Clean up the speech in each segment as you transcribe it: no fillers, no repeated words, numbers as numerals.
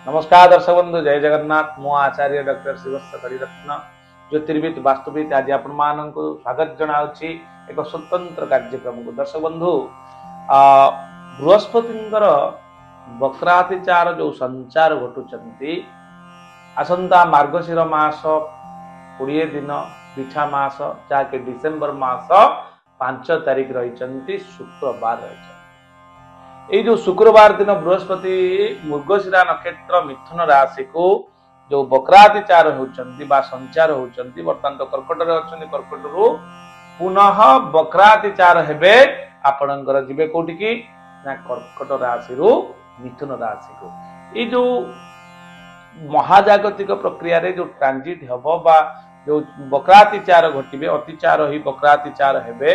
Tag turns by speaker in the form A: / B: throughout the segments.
A: नमस्कार दर्शक बंधु जय जगन्नाथ मो आचार्य डॉक्टर शिवस्थ करिरत्न ज्योतिर्विद वास्तुविद आज आपण मानक स्वागत जनाउछि एक स्वतंत्र कार्यक्रम को। दर्शक बंधु बृहस्पतिंकर वक्रातिचार जो संचार घटुचंती आसंता मार्गशीर मास 20 दिन पिछा मास जाके डिसेंबर मास 5 तारिख रही शुक्रवार रही। ये जो शुक्रवार दिन बृहस्पति मृगशिरा नक्षत्र मिथुन राशि को जो वक्रातिचार होचंती बा संचार होचंती वर्तमान तो कर्कट रे अछंती कर्कट रु पुनः वक्रातिचार हेबे आपणकर जिबे कोठी की ना कर्कट राशि रु मिथुन राशि को। ये जो महाजागतिक प्रक्रिया रे जो ट्रांजिट हबो बा जो वक्रातिचार घटिबे अतिचार ही वक्रातिचार हेबे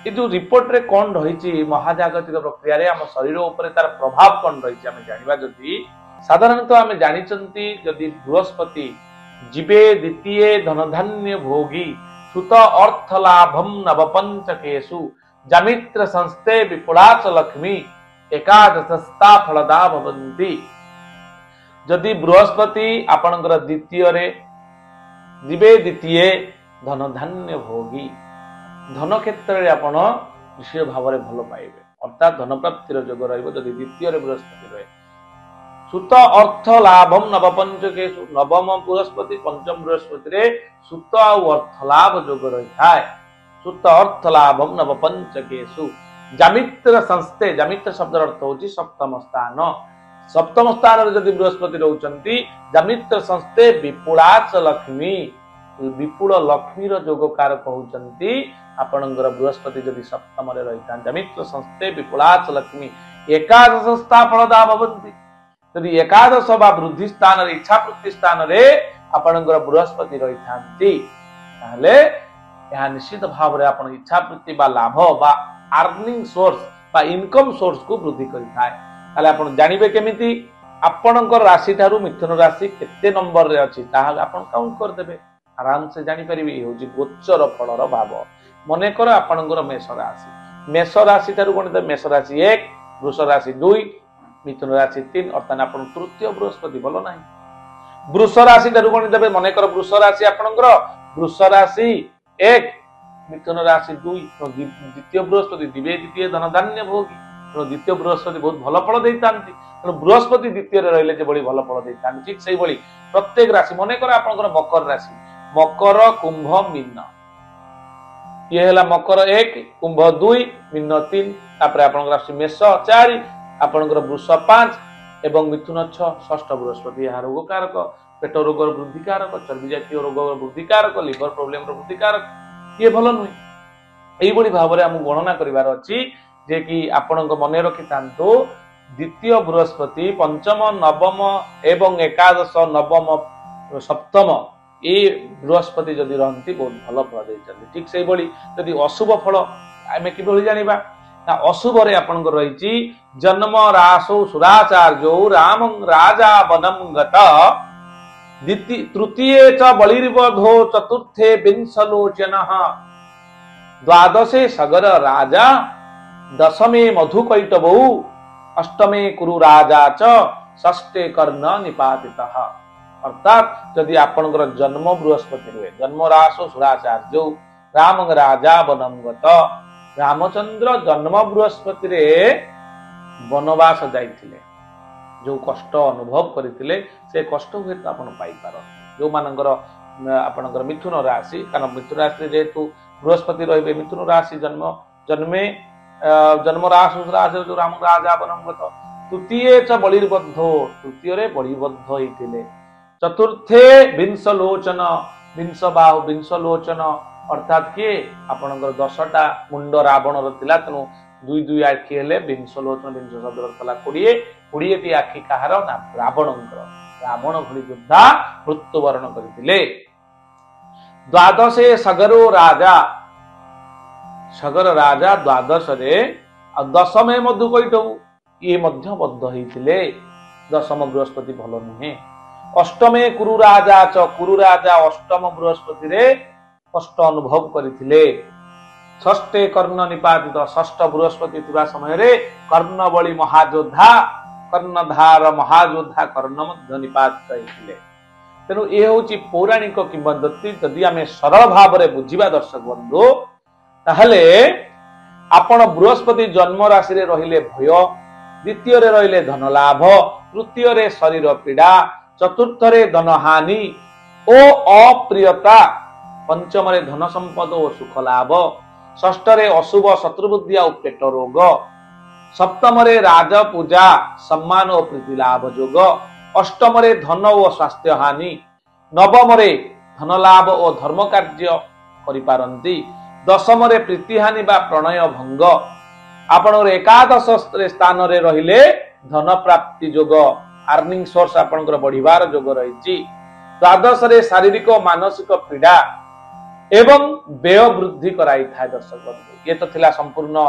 A: ये जो रिपोर्ट रे कौन रही महाजागतिक प्रक्रिया रे आम शरीर उपर तार प्रभाव कौन रही आम जानिबा। जदि साधारणतः आम जानिचंती जदि बृहस्पति जीवे द्वितीय धनधान्य भोगी सुत अर्थ लाभम नवपंचकेषु जामित्र संस्थे विपुलाच लक्ष्मी एकादशस्ता फलदा भवन्ति। जदि बृहस्पति आपणकर द्वितीय रे जीवे द्वितीय धनधान्य भोगी धन क्षेत्र में आपण निश्चय भाव में भल पाइबे अर्थात धन प्राप्तिर जोग रहिबो। जदि द्वितीय बृहस्पति रहे सुत अर्थ लाभम नवपंचकेषु नवम बृहस्पति पंचम बृहस्पति रे सुत और अर्थ लाभ जोग रही थाए। सुत अर्थ लाभम नवपंचकेषु जामित्र संस्थे जामित्र शब्द अर्थ होची सप्तम स्थान। सप्तम स्थान रे जदि बृहस्पति रहउचंती जामित्र संस्थे विपुलाच लक्ष्मी विपुल लक्ष्मी जोग कारक होचंती आपणकर बृहस्पति जदि सप्तम रे रहिता जामित्र संस्थे विपुलाच लक्ष्मी एकादश स्था फलदा भवन्ति। यदि एकादश बा वृद्धि स्थान रे इच्छा वृत्ति स्थान रे आपणकर बृहस्पति रहितांती ताले यह निश्चित भाव रे आपण इच्छा वृत्ति बा लाभ बा अर्निंग सोर्स बा इनकम सोर्स को वृद्धि करिथाय। ताले आपण जानिबे केमिति आपणकर राशि थारु मिथुन राशि केते नंबर रे अछि ताहा आपण काउंट कर देबे आराम से जानि परिबे। इ होची गोचर फलर भाव। मने कर आपणकर मेष राशि थारु गणित मेष राशि 1 वृष राशि 2 मिथुन राशि 3 अर्थात आपण तृतीय बृहस्पति भलो नाही। वृष राशि थारु गणित मने कर वृष राशि आपणकर वृष राशि 1 मिथुन राशि 2 द्वितीय बृहस्पति दिवे द्वितीय धनधान्य भोगी द्वितीय बृहस्पति बहुत भल फल देइतांती। बृहस्पति द्वितीय रे रहले जे बड़ी भल फल देइतांती। ठीक सेही बड़ी प्रत्येक राशि मने कर आपणकर मकर राशि मकर कुंभ मीन ये है मकर 1 कुंभ 2 मीन 3 तापर आपन राशि मेष 4 आपन वृष 5 एवं मिथुन 6 षष्ठ बृहस्पति यह रोग कारक पेट रोग वृद्धि कारक चर्बी जातीय रोग वृद्धि कारक लिवर प्रोब्लेम वृद्धि कारक ये भल नुहे। यही भाव में आम गणना करार अच्छी जे कि आपण मन रखि थांतु द्वितीय बृहस्पति पंचम नवम एवं एकादश नवम सप्तम ये बृहस्पति जदि रहती बहुत भल फल देते। ठीक से जदि अशुभ फल आम कि जाना ना अशुभ आपंकर रही जन्म रासो सुराचार्यो राम राजा वनम गत तृतीय च बलिर्वधो चतुर्थे विंशलोचन द्वादशे सगर राजा दशमे मधुकैटभौ अष्टमे कुरु राजा च षष्ठे कर्ण निपातितः। अर्थात जदि आपणकर जन्म बृहस्पति हुए जन्म रासो सुराचार्य राम राजा वनम गत रामचंद्र जन्म बृहस्पति रे वनवास जाइथिले जो कष्ट अनुभव करथिले से कष्ट हुए तो आपण पाई पार जो मानकर आपणकर मिथुन राशि कारण मिथुन राशि जेतु बृहस्पति रहिबे मिथुन राशि जन्म जन्मे जन्म रासो सुराचार्य जो राम राजा वनम गत तृतीय च बलिर्बद्धो तृतीय रे बलिबद्ध होइथिले चतुर्थे विंशलोचन विंश बाहु विंशलोचन अर्थात किए आपणकर 10टा मुंड रावण रथिला तेणु 2 आखि हेले विंशलोचन विंश शब्द रथला 20 टी आखि कहार ना रावणकर रावण भली योद्धा मृत्युवरण करथिले। द्वादशे सगरो राजा सगर राजा द्वादश रे दशमे मधुकैटभौ ये मध्य बद्ध होइथिले दशम बृहस्पति भल नुहे। अष्टमे कुरु राजा च कुरु राजा अष्टम बृहस्पति रे कष्ट अनुभव करथिले। षष्ठे कर्ण निपातित षष्ठ बृहस्पति थिबा समय रे कर्ण बळी महायोद्धा कर्णधार महायोद्धा कर्ण मध्य निपात कहिथिले। तेणु ये हूँ पौराणिक किंवदंती। जदि आम सरल भाव में बुझा दर्शक बंधु ताहले आपण बृहस्पति जन्म राशि रे रहिले भय, द्वितीय रे रहिले धन लाभ, तृतीय रे शरीर पीड़ा, चतुर्थ रे धन हानि ओ अप्रियता, पंचम रे धन संपद और सुख लाभ, षष्ठ रे अशुभ शत्रुबुद्धि और पेट रोग, सप्तम रे राज पूजा सम्मान और प्रीति लाभ जोग, अष्टम रे धन और स्वास्थ्य हानि, नवम रे धन लाभ और धर्म कार्य करिपारंती, दशम रे प्रीति हानि बा प्रणय भंग, आपण एकादश स्थान रे रहिले धन प्राप्ति जोग अर्निंग सोर्स आपनकर बढ़िबार जोग रही। द्वादश रे शारीरिक और मानसिक पीड़ा एवं व्यय वृद्धि कराई था। दर्शक बंधु ये तो थिला संपूर्ण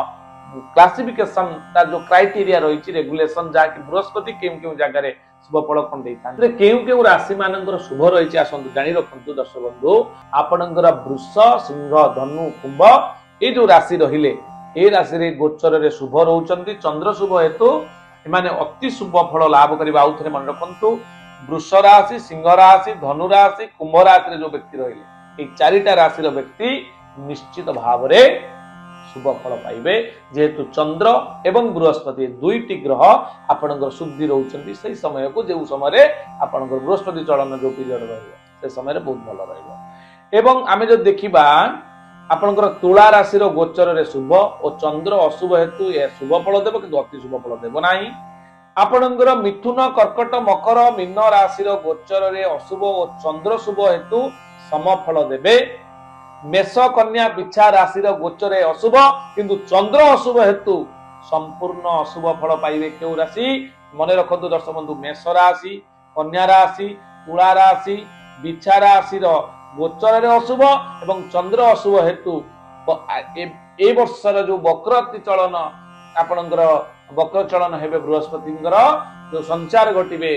A: क्लासिफिकेशन ता जो क्राइटेरिया रही रेगुलेशन जहाँकि बृहस्पति केउ केउ जगह रे शुभ फल कोन देता केउ केउ राशि मानकर शुभ रही आसंतु जानि रखंतु। दर्शक बंधु आपनकर वृष सिंह धनु कुंभ ये जो राशि रहिले ए राशि रे गोचर रे शुभ रहउचंती। चंद्र शुभ हेतु माने अति शुभ फल लाभ करबा। आउ थरे मन रखंतु वृष राशि, सिंह राशि, धनु राशि, कुंभ राशि रे जो व्यक्ति रहिले ए चारिटा राशि रो व्यक्ति निश्चित भाव रे शुभ फल पाइबे। जेहेतु चंद्र एवं बृहस्पति दुईटी ग्रह आपनकर शुद्धि रहउचंती सही समय को जे समय आपनकर बृहस्पति चलन जो पीरियड रहइबो से समय रे बहुत भल रहइबो। एवं आमे जो देखिबा आपनकर तुला राशि रो गोचर रे शुभ और चंद्र अशुभ हेतु ए शुभ फल देबो किंतु अति शुभ फल देबो नाही। आपनकर मिथुन कर्कट मकर मीन राशि रो गोचर रे अशुभ और चंद्र शुभ हेतु सम फल देबे। मेष कन्या बिछा राशि रो गोचर रे अशुभ किंतु चंद्र अशुभ हेतु संपूर्ण अशुभ फल पाइबे। केउ राशि मने रखंतु दर्शक बंधु मेष राशि, कन्या राशि, तुला राशि, बिछा राशि रो गोचर रे अशुभ एवं चंद्र अशुभ हेतु ए वर्षर जो वक्रति चलन आपनकर वक्र चलन हेबे बृहस्पतिंकर जो संचार घटिबे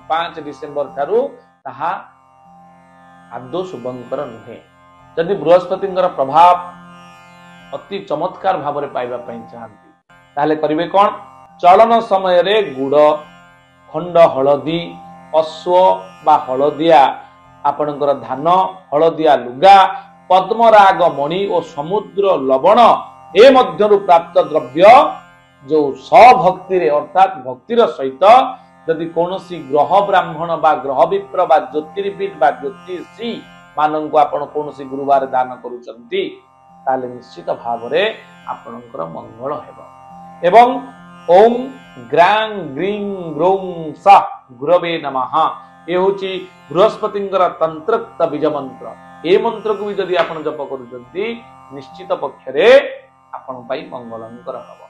A: 5 डिसेंबर ठारू ताहा आदौ शुभंकर नुहे। जदि बृहस्पतिंकर प्रभाव अति चमत्कार भाव में पाइबा पई चाहंती ताले करिवे कोन चलन समय रे गुड़ खंड हलदी अश्व बा हलदिया आपनकर धान हलदिया लुगा पद्मराग मणि और समुद्र लवण ए मध्यरु प्राप्त द्रव्य जो सभक्ति रे अर्थात भक्तिर सहित यदि कोनोसी ग्रह ब्राह्मण बा ग्रह विप्र बा ज्योतिर्विद बा ज्योतिषी माननको आपण कोनोसी गुरुवार दान करूचंती ताले निश्चित भाव रे आपनकर मंगल हेबो। एवं ओम ग्रां ग्रीं ग्रौं सा गुरवे नमः ये होची बृहस्पतिंकर तंत्रोक्त बीज मंत्र। ए मंत्र को भी यदि आपण जप करूचंती निश्चित पक्षरे आपण पई मंगलंकर हबो।